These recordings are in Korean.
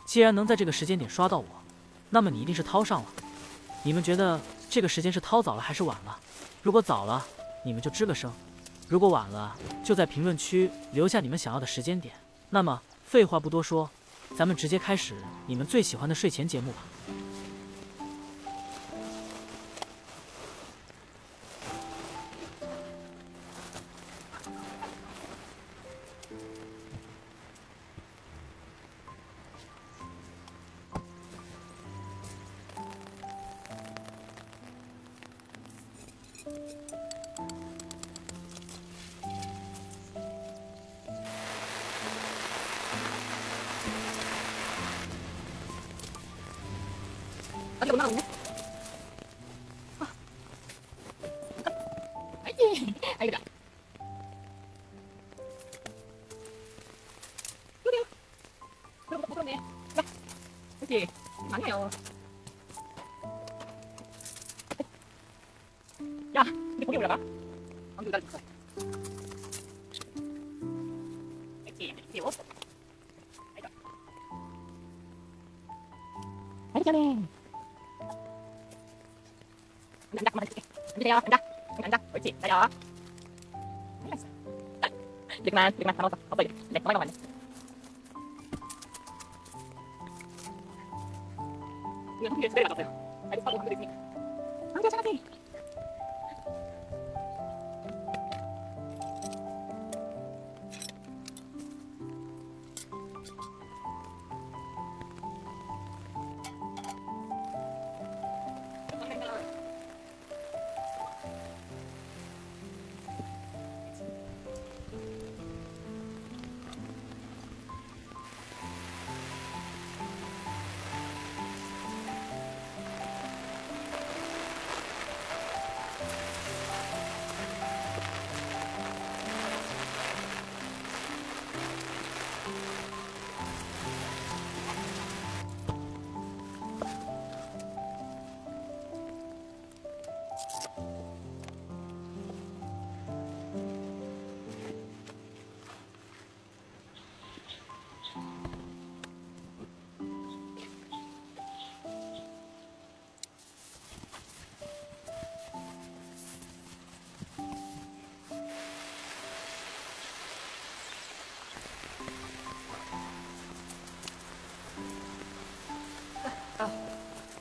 既然能在这个时间点刷到我，那么你一定是掏上了。你们觉得这个时间是掏早了还是晚了？如果早了，你们就吱个声；如果晚了，就在评论区留下你们想要的时间点。那么废话不多说，咱们直接开始你们最喜欢的睡前节目吧。어디 엄마가 있네? 아이고, 아이고야. 여기요. 그럼 못 그러네. 자, 그렇지. 많아요. 야, 이제 거기 올라가. 안 기다려. 그렇지, 귀여워. 아이고. 아이고, 잘해. 앉아, 그만 해줄게. 앉으세요. 앉아. 앉아. 옳지. 기다려. 이제 그만 다 먹었어. 없어 이제. 네, 가만히 가만히. 이거 한개 두 개를 맞았어요. 알고 하고 한 개도 있으니까. 안 괜찮아지.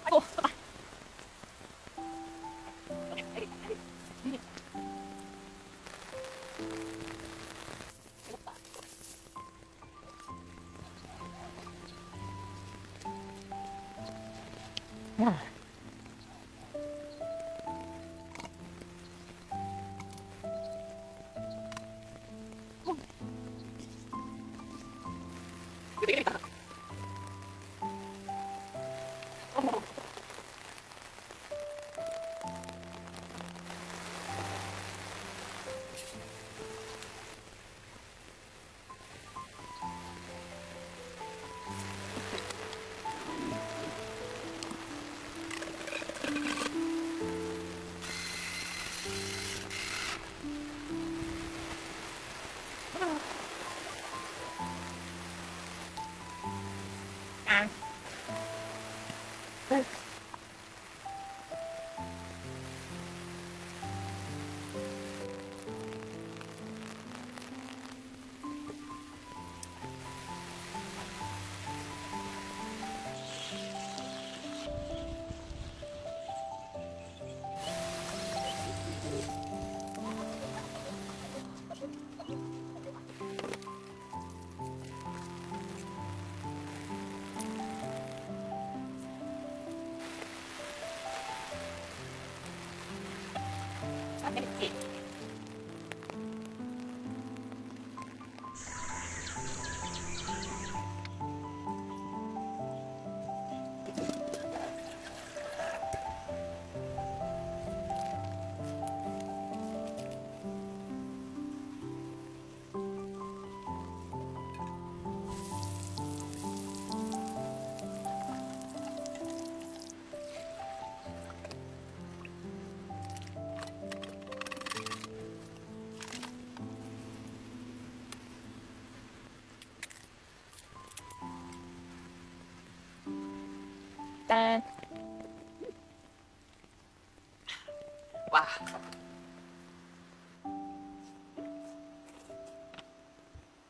아이고, 쏟아. 야. 이거 되게 재밌다. 아. 아, 재밌지. 짠. 와.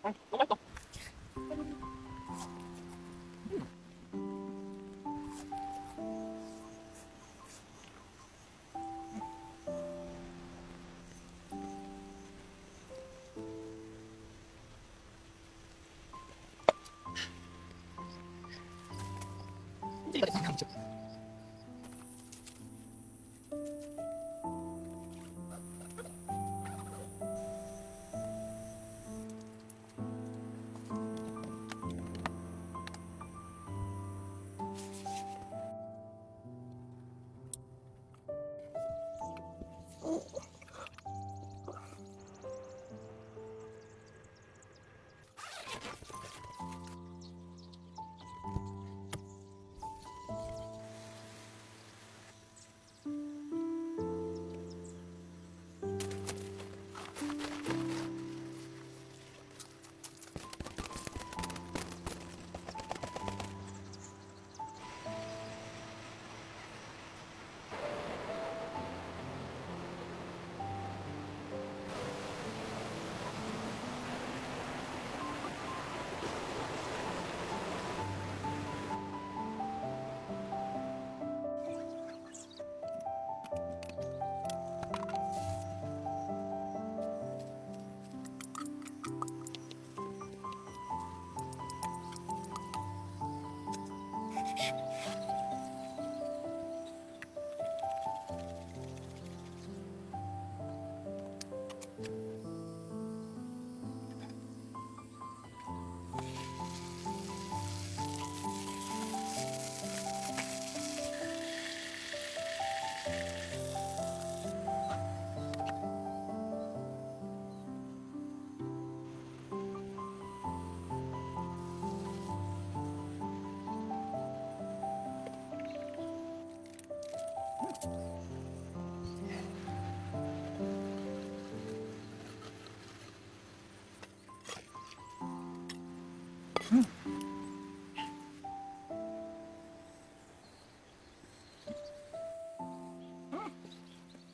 너무 맛있어. 이거 잠깐만 좀.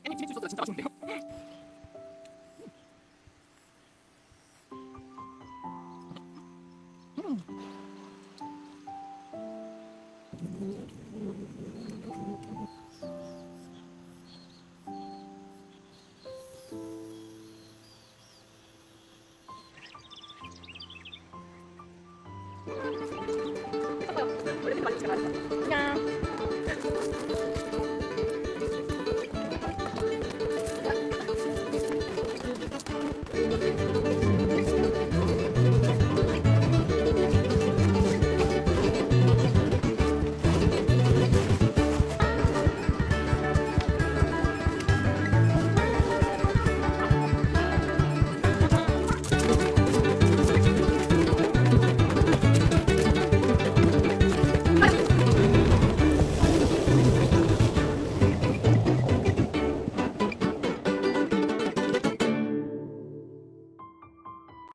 애니 김치 소스가 진짜 맛있는데요? 원래 맛있게 맛있어. 안녕.